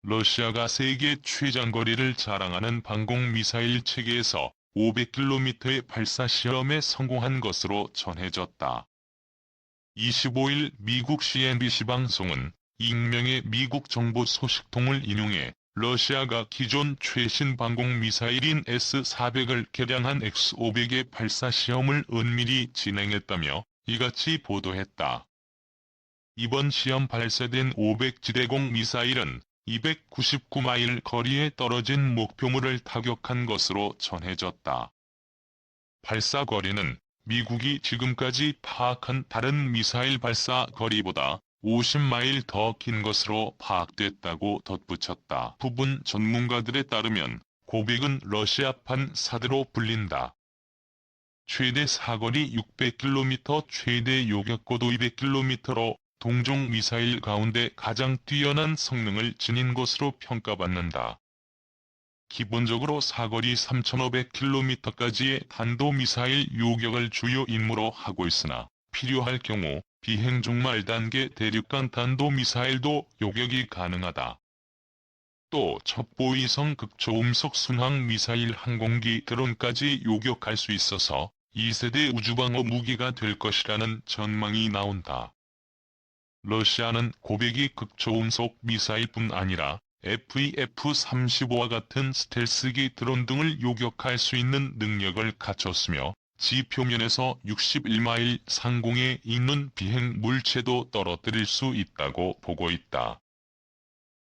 러시아가 세계 최장거리를 자랑하는 방공미사일 체계에서 500km의 발사 시험에 성공한 것으로 전해졌다. 25일 미국 CNBC 방송은 익명의 미국 정보 소식통을 인용해 러시아가 기존 최신 방공미사일인 S-400을 개량한 X-500의 발사 시험을 은밀히 진행했다며 이같이 보도했다. 이번 시험 발사된 500지대공 미사일은 299마일 거리에 떨어진 목표물을 타격한 것으로 전해졌다. 발사 거리는 미국이 지금까지 파악한 다른 미사일 발사 거리보다 50마일 더 긴 것으로 파악됐다고 덧붙였다. 부분 전문가들에 따르면 고백은 러시아판 사드로 불린다. 최대 사거리 600km, 최대 요격고도 200km로 동종 미사일 가운데 가장 뛰어난 성능을 지닌 것으로 평가받는다. 기본적으로 사거리 3,500km까지의 탄도미사일 요격을 주요 임무로 하고 있으나 필요할 경우 비행 중 말단계 대륙간 탄도미사일도 요격이 가능하다. 또 첩보위성 극초음속 순항미사일 항공기 드론까지 요격할 수 있어서 2세대 우주방어 무기가 될 것이라는 전망이 나온다. 러시아는 고백이 극초음속 미사일뿐 아니라 FEF-35와 같은 스텔스기 드론 등을 요격할 수 있는 능력을 갖췄으며 지표면에서 61마일 상공에 있는 비행 물체도 떨어뜨릴 수 있다고 보고 있다.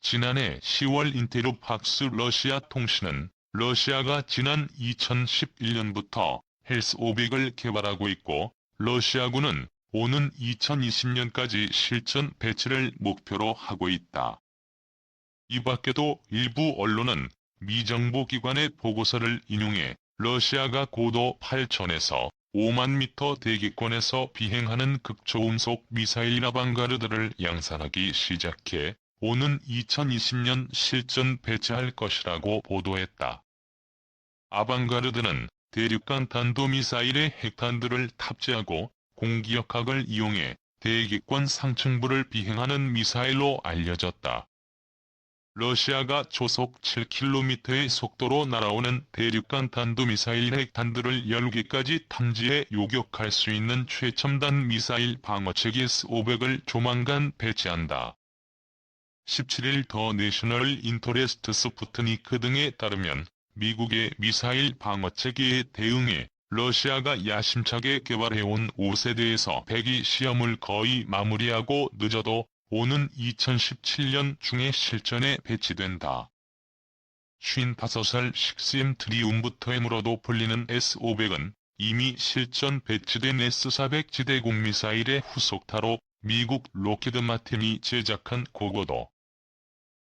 지난해 10월 인테르팍스 러시아 통신은 러시아가 지난 2011년부터 헬스-500을 개발하고 있고 러시아군은 오는 2020년까지 실전 배치를 목표로 하고 있다. 이 밖에도 일부 언론은 미정부 기관의 보고서를 인용해 러시아가 고도 8,000에서 5만 미터 대기권에서 비행하는 극초음속 미사일 아방가르드를 양산하기 시작해 오는 2020년 실전 배치할 것이라고 보도했다. 아방가르드는 대륙간 탄도미사일의 핵탄두를 탑재하고 공기역학을 이용해 대기권 상층부를 비행하는 미사일로 알려졌다. 러시아가 초속 7km의 속도로 날아오는 대륙간 탄도미사일 핵탄두를 10개까지 탐지해 요격할 수 있는 최첨단 미사일 방어체계 S-500을 조만간 배치한다. 17일 더 내셔널 인터레스트 스푸트니크 등에 따르면 미국의 미사일 방어체계에 대응해 러시아가 야심차게 개발해온 5세대에서 100이 시험을 거의 마무리하고 늦어도 오는 2017년 중에 실전에 배치된다. 55살 6M 트리움부터엠으로도 불리는 S-500은 이미 실전 배치된 S-400 지대공 미사일의 후속타로 미국 로키드 마틴이 제작한 고고도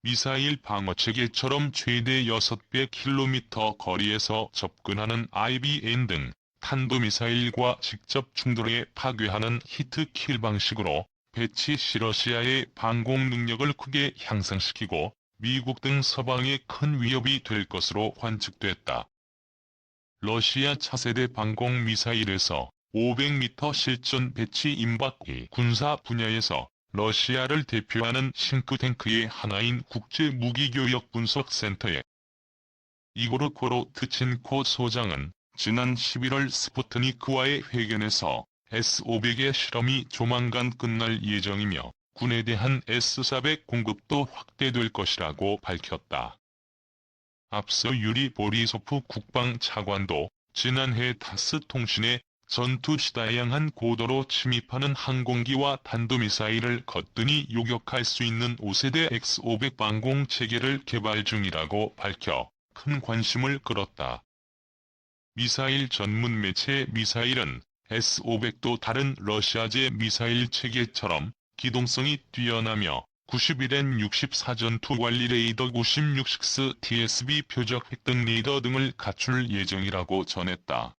미사일 방어체계처럼 최대 6배 km 거리에서 접근하는 IBM 등 탄도미사일과 직접 충돌해 파괴하는 히트킬 방식으로 배치 시 러시아의 방공 능력을 크게 향상시키고 미국 등 서방에 큰 위협이 될 것으로 관측됐다. 러시아 차세대 방공 미사일에서 500m 실전 배치 임박이 군사 분야에서 러시아를 대표하는 싱크탱크의 하나인 국제무기교역분석센터의 이고르 코로트친코 소장은 지난 11월 스푸트니크와의 회견에서 S-500의 실험이 조만간 끝날 예정이며 군에 대한 S-400 공급도 확대될 것이라고 밝혔다. 앞서 유리 보리소프 국방차관도 지난해 타스 통신에 전투 시대에 향한 고도로 침입하는 항공기와 탄도미사일을 거뜬히 요격할 수 있는 5세대 X-500 방공체계를 개발 중이라고 밝혀 큰 관심을 끌었다. 미사일 전문 매체 미사일은 S-500도 다른 러시아제 미사일 체계처럼 기동성이 뛰어나며 91N64 전투관리 레이더 96X TSB 표적 획득 레이더 등을 갖출 예정이라고 전했다.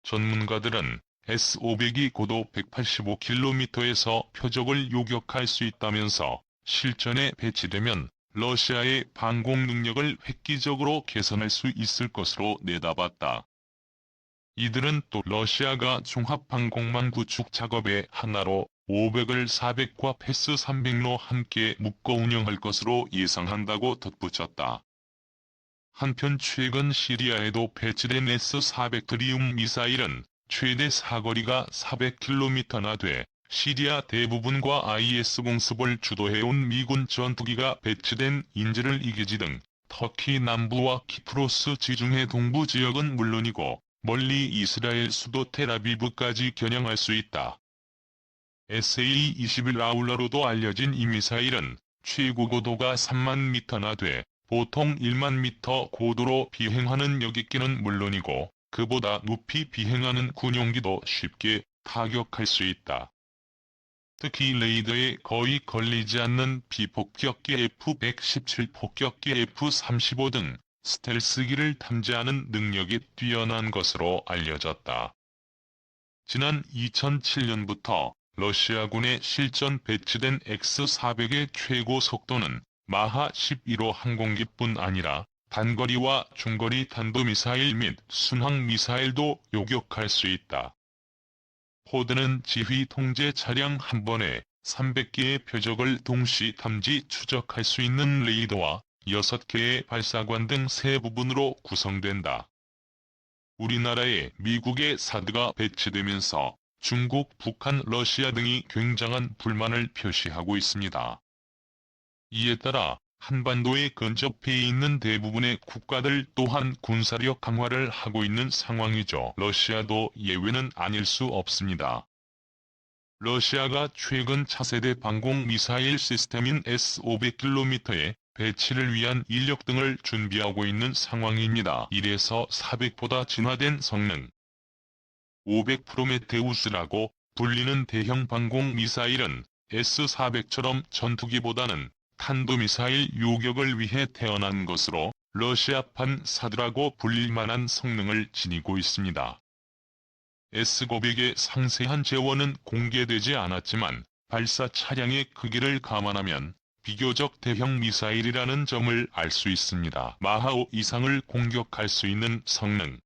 전문가들은 S-500이 고도 185km에서 표적을 요격할 수 있다면서 실전에 배치되면 러시아의 방공 능력을 획기적으로 개선할 수 있을 것으로 내다봤다. 이들은 또 러시아가 종합항공망 구축 작업의 하나로 500을 400과 패스 300로 함께 묶어 운영할 것으로 예상한다고 덧붙였다. 한편 최근 시리아에도 배치된 S-400 트리움 미사일은 최대 사거리가 400km나 돼 시리아 대부분과 IS 공습을 주도해온 미군 전투기가 배치된 인제르 이게지 등 터키 남부와 키프로스 지중해 동부 지역은 물론이고 멀리 이스라엘 수도 텔아비브까지 겨냥할 수 있다. SA-21 라울러로도 알려진 이 미사일은 최고 고도가 3만 미터나 돼 보통 1만 미터 고도로 비행하는 여객기는 물론이고 그보다 높이 비행하는 군용기도 쉽게 타격할 수 있다. 특히 레이더에 거의 걸리지 않는 비폭격기 F-117 폭격기 F-35 등 스텔스기를 탐지하는 능력이 뛰어난 것으로 알려졌다. 지난 2007년부터 러시아군에 실전 배치된 X-400의 최고 속도는 마하 11호 항공기뿐 아니라 단거리와 중거리 탄도미사일 및 순항미사일도 요격할 수 있다. 포드는 지휘 통제 차량 한 번에 300개의 표적을 동시 탐지 추적할 수 있는 레이더와 6개의 발사관 등 세 부분으로 구성된다. 우리나라에 미국의 사드가 배치되면서 중국, 북한, 러시아 등이 굉장한 불만을 표시하고 있습니다. 이에 따라 한반도에 근접해 있는 대부분의 국가들 또한 군사력 강화를 하고 있는 상황이죠. 러시아도 예외는 아닐 수 없습니다. 러시아가 최근 차세대 방공 미사일 시스템인 S-500km의 배치를 위한 인력 등을 준비하고 있는 상황입니다. 이래서 400보다 진화된 성능 500 프로메테우스라고 불리는 대형 방공 미사일은 S-400처럼 전투기보다는 탄도미사일 요격을 위해 태어난 것으로 러시아판 사드라고 불릴 만한 성능을 지니고 있습니다. S-500의 상세한 재원은 공개되지 않았지만 발사 차량의 크기를 감안하면 비교적 대형 미사일이라는 점을 알 수 있습니다. 마하 5 이상을 공격할 수 있는 성능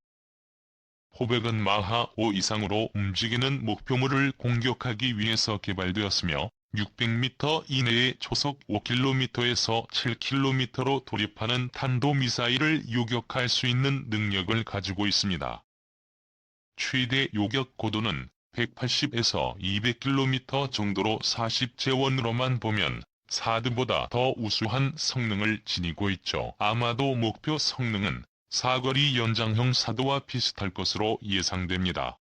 포백은 마하 5 이상으로 움직이는 목표물을 공격하기 위해서 개발되었으며 600m 이내의 초속 5km에서 7km로 돌입하는 탄도미사일을 요격할 수 있는 능력을 가지고 있습니다. 최대 요격 고도는 180에서 200km 정도로 40재원으로만 보면 사드보다 더 우수한 성능을 지니고 있죠. 아마도 목표 성능은 사거리 연장형 사드와 비슷할 것으로 예상됩니다.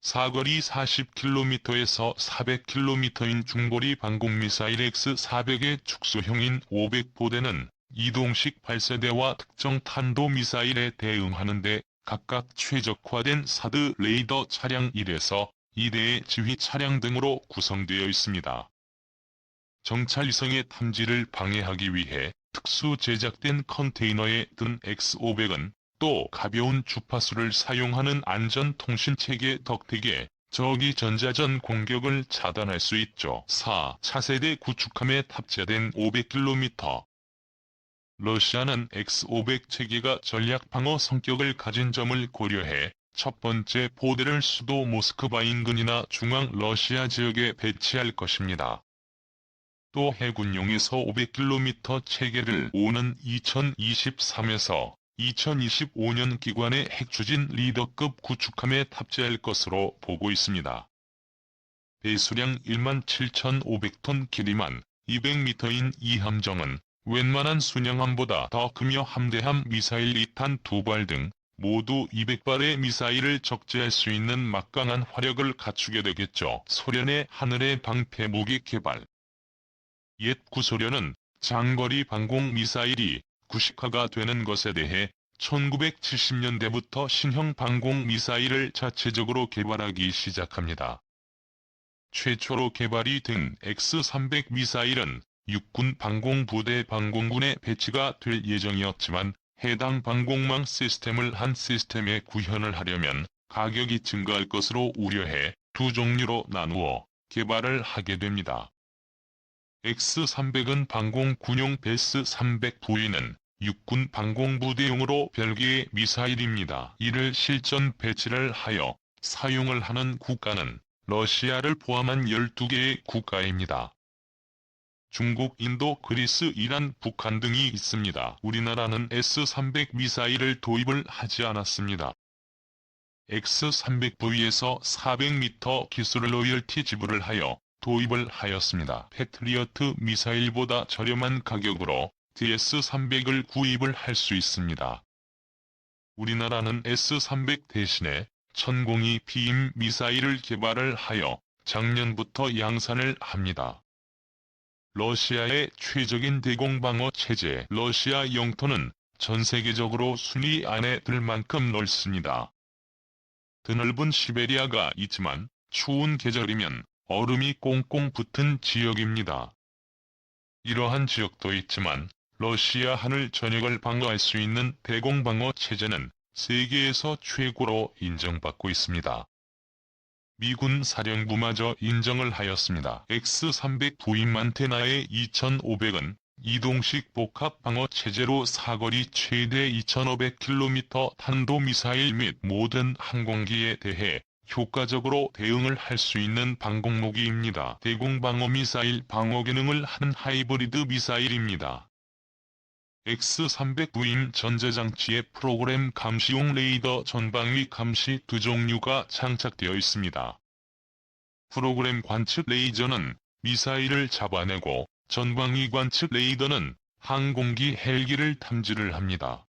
사거리 40km에서 400km인 중거리 방공미사일 X-400의 축소형인 500포대는 이동식 발사대와 특정 탄도미사일에 대응하는 데 각각 최적화된 사드 레이더 차량 1에서 2대의 지휘 차량 등으로 구성되어 있습니다. 정찰 위성의 탐지를 방해하기 위해 특수 제작된 컨테이너에 든 X-500은 또 가벼운 주파수를 사용하는 안전통신체계 덕택에 적이 전자전 공격을 차단할 수 있죠. 4. 차세대 구축함에 탑재된 500km 러시아는 X-500 체계가 전략방어 성격을 가진 점을 고려해 첫 번째 포대를 수도 모스크바 인근이나 중앙 러시아 지역에 배치할 것입니다. 또 해군용에서 500km 체계를 오는 2023에서 2025년 기관의 핵추진 리더급 구축함에 탑재할 것으로 보고 있습니다. 배수량 17,500톤 길이만 200m인 이 함정은 웬만한 순양함보다 더 크며 함대함 미사일 2탄 2발 등 모두 200발의 미사일을 적재할 수 있는 막강한 화력을 갖추게 되겠죠. 소련의 하늘의 방패 무기 개발 옛 구소련은 장거리 방공 미사일이 구식화가 되는 것에 대해 1970년대부터 신형 방공 미사일을 자체적으로 개발하기 시작합니다. 최초로 개발이 된 X-300 미사일은 육군 방공부대 방공군에 배치가 될 예정이었지만 해당 방공망 시스템을 한 시스템에 구현을 하려면 가격이 증가할 것으로 우려해 두 종류로 나누어 개발을 하게 됩니다. X-300은 방공 군용 베스 300 부위는 육군 방공부대용으로 별개의 미사일입니다. 이를 실전 배치를 하여 사용을 하는 국가는 러시아를 포함한 12개의 국가입니다. 중국, 인도, 그리스, 이란, 북한 등이 있습니다. 우리나라는 S-300 미사일을 도입을 하지 않았습니다. X-300V에서 400m 기술 로열티 지불을 하여 도입을 하였습니다. 패트리어트 미사일보다 저렴한 가격으로 DS-300을 구입을 할 수 있습니다. 우리나라는 S-300 대신에 천공이 비임 미사일을 개발을 하여 작년부터 양산을 합니다. 러시아의 최적인 대공방어 체제 러시아 영토는 전 세계적으로 순위 안에 들 만큼 넓습니다. 드넓은 시베리아가 있지만 추운 계절이면 얼음이 꽁꽁 붙은 지역입니다. 이러한 지역도 있지만 러시아 하늘 전역을 방어할 수 있는 대공방어 체제는 세계에서 최고로 인정받고 있습니다. 미군 사령부마저 인정을 하였습니다. X-300 부임 안테나의 2500은 이동식 복합 방어 체제로 사거리 최대 2500km 탄도미사일 및 모든 항공기에 대해 효과적으로 대응을 할 수 있는 방공무기입니다. 대공방어 미사일 방어 기능을 하는 하이브리드 미사일입니다. X-300 부임 전자장치에 프로그램 감시용 레이더 전방위 감시 두 종류가 장착되어 있습니다. 프로그램 관측 레이저는 미사일을 잡아내고 전방위 관측 레이더는 항공기 헬기를 탐지를 합니다.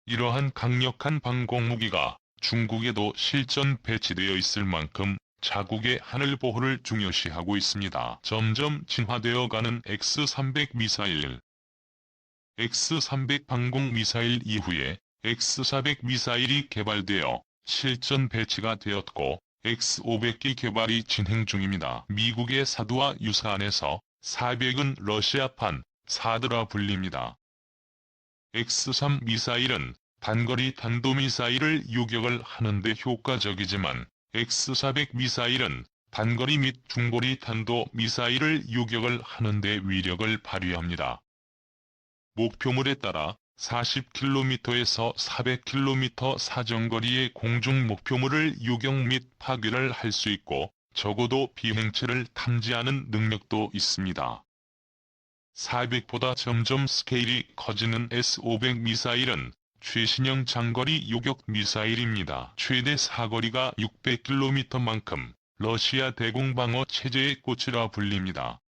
이러한 강력한 방공무기가 중국에도 실전 배치되어 있을 만큼 자국의 하늘 보호를 중요시하고 있습니다. 점점 진화되어 가는 X-300 미사일. X-300 방공 미사일 이후에 X-400 미사일이 개발되어 실전 배치가 되었고 X-500기 개발이 진행 중입니다. 미국의 사드와 유사안에서 400은 러시아판 사드라 불립니다. X-3 미사일은 단거리 탄도미사일을 요격을 하는데 효과적이지만 X-400 미사일은 단거리 및 중거리 탄도미사일을 요격을 하는데 위력을 발휘합니다. 목표물에 따라 40km에서 400km 사정거리의 공중 목표물을 요격 및 파괴를 할 수 있고 적어도 비행체를 탐지하는 능력도 있습니다. 400보다 점점 스케일이 커지는 S-500 미사일은 최신형 장거리 요격 미사일입니다. 최대 사거리가 600km만큼 러시아 대공방어 체제의 꽃이라 불립니다.